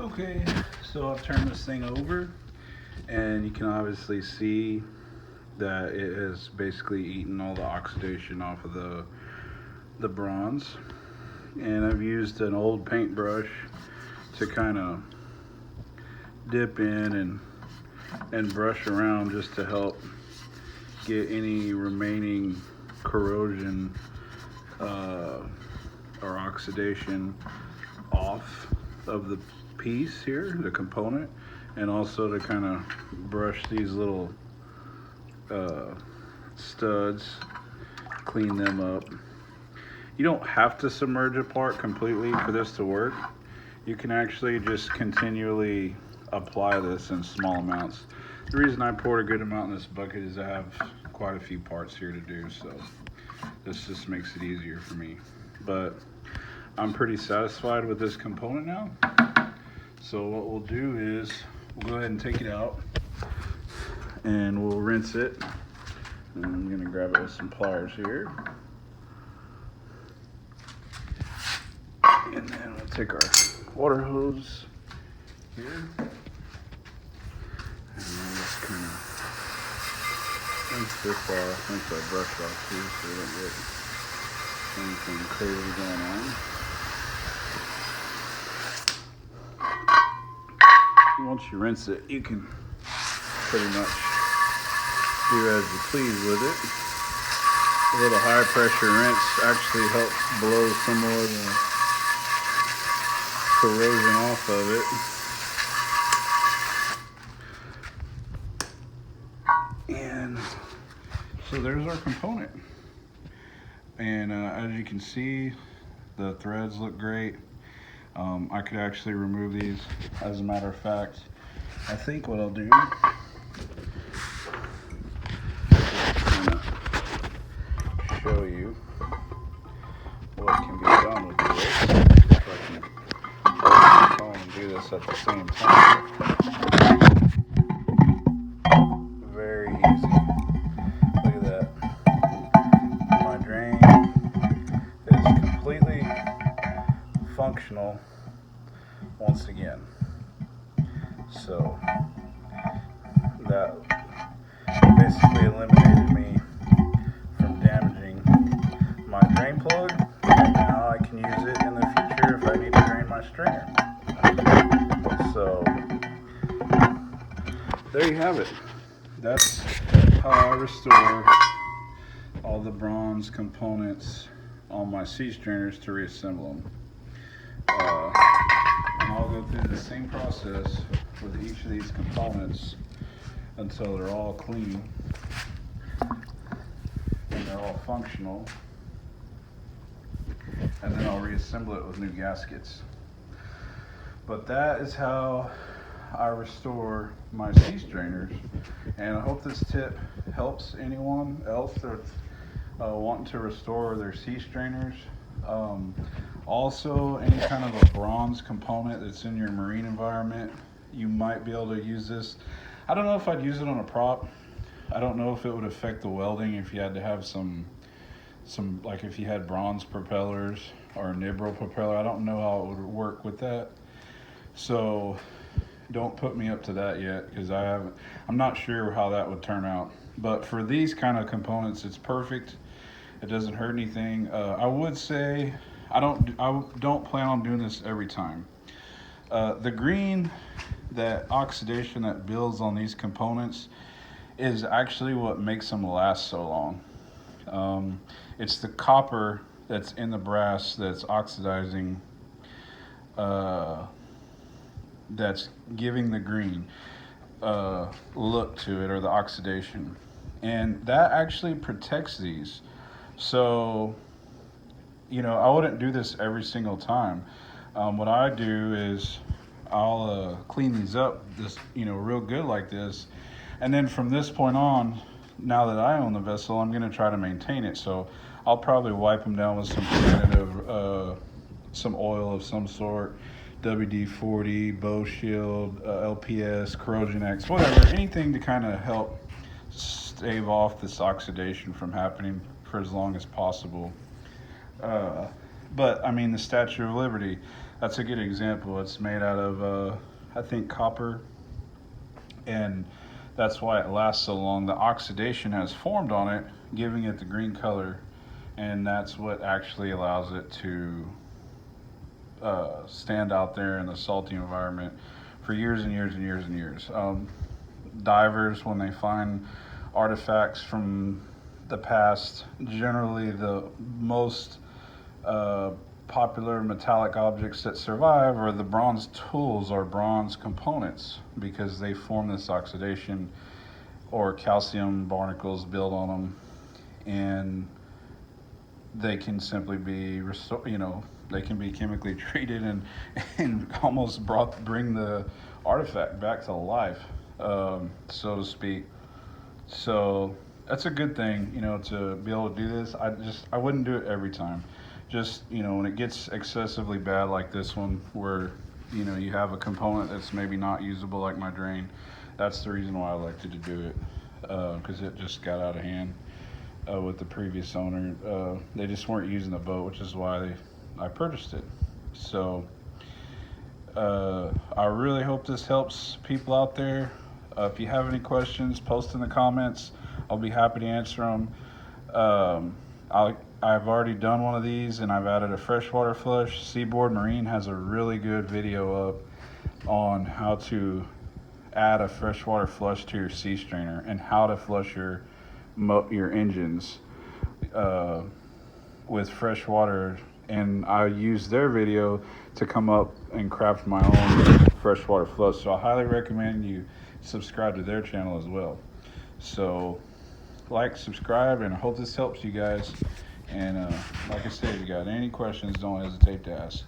Okay, so I'll turn this thing over, and you can obviously see that it has basically eaten all the oxidation off of the bronze. And I've used an old paintbrush to kind of dip in and brush around just to help get any remaining corrosion or oxidation off of the piece here, the component, and also to kind of brush these little studs, clean them up. You don't have to submerge a part completely for this to work. You can actually just continually apply this in small amounts. The reason I poured a good amount in this bucket is I have quite a few parts here to do, so this just makes it easier for me. But I'm pretty satisfied with this component now. So what we'll do is we'll go ahead and take it out and we'll rinse it. And I'm gonna grab it with some pliers here. And then we'll take our water hose here. And we'll just kind of rinse this off, rinse our brush off too, so we don't get anything crazy going on. Once you rinse it, you can pretty much do as you please with it. A little high pressure rinse actually helps blow some more of the corrosion off of it. And so there's our component. And as you can see, the threads look great. I could actually remove these. As a matter of fact, I think what I'll do is show you what can be done with this. If I can hold the phone and do this at the same time. Very easy. Look at that. My drain is completely functional once again. So that basically eliminated me from damaging my drain plug, and now I can use it in the future if I need to drain my strainer. So there you have it. That's how I restore all the bronze components on my seed strainers to reassemble them. And I'll go through the same process with each of these components until they're all clean and they're all functional, and then I'll reassemble it with new gaskets. But that is how I restore my seed strainers, and I hope this tip helps anyone else that's wanting to restore their seed strainers. Also, any kind of a bronze component that's in your marine environment, you might be able to use this. I don't know if I'd use it on a prop. I don't know if it would affect the welding if you had to have some like if you had bronze propellers or a nibral propeller. I don't know how it would work with that. So don't put me up to that yet, because I'm not sure how that would turn out. But for these kind of components, it's perfect. It doesn't hurt anything. I would say I don't plan on doing this every time. The green, that oxidation that builds on these components is actually what makes them last so long. It's the copper that's in the brass that's oxidizing, that's giving the green look to it, or the oxidation. And that actually protects these. So, I wouldn't do this every single time. What I do is I'll clean these up real good like this. And then from this point on, now that I own the vessel, I'm going to try to maintain it. So I'll probably wipe them down with some preventative, some oil of some sort, WD-40, Bow Shield, LPS, Corrosion X, whatever, anything to kind of help stave off this oxidation from happening for as long as possible. But I mean, the Statue of Liberty, That's a good example. It's made out of, I think, copper, and that's why it lasts so long. The oxidation has formed on it, giving it the green color, and that's what actually allows it to stand out there in the salty environment for years and years and years and years. Divers, when they find artifacts from the past, generally the most uh, popular metallic objects that survive are the bronze tools or bronze components because they form this oxidation, or calcium barnacles build on them, and they can simply be they can be chemically treated and almost bring the artifact back to life, so to speak. So that's a good thing, to be able to do this. I wouldn't do it every time. Just, when it gets excessively bad like this one, where you have a component that's maybe not usable, like my drain. That's the reason why I elected to do it, because it just got out of hand with the previous owner. They just weren't using the boat, which is why I purchased it. So I really hope this helps people out there. If you have any questions, post in the comments. I'll be happy to answer them. I've already done one of these, and I've added a freshwater flush. Seaboard Marine has a really good video up on how to add a freshwater flush to your sea strainer and how to flush your engines with fresh water. And I used their video to come up and craft my own freshwater flush. So I highly recommend you subscribe to their channel as well. So like, subscribe, and I hope this helps you guys. And like I said, if you got any questions, don't hesitate to ask.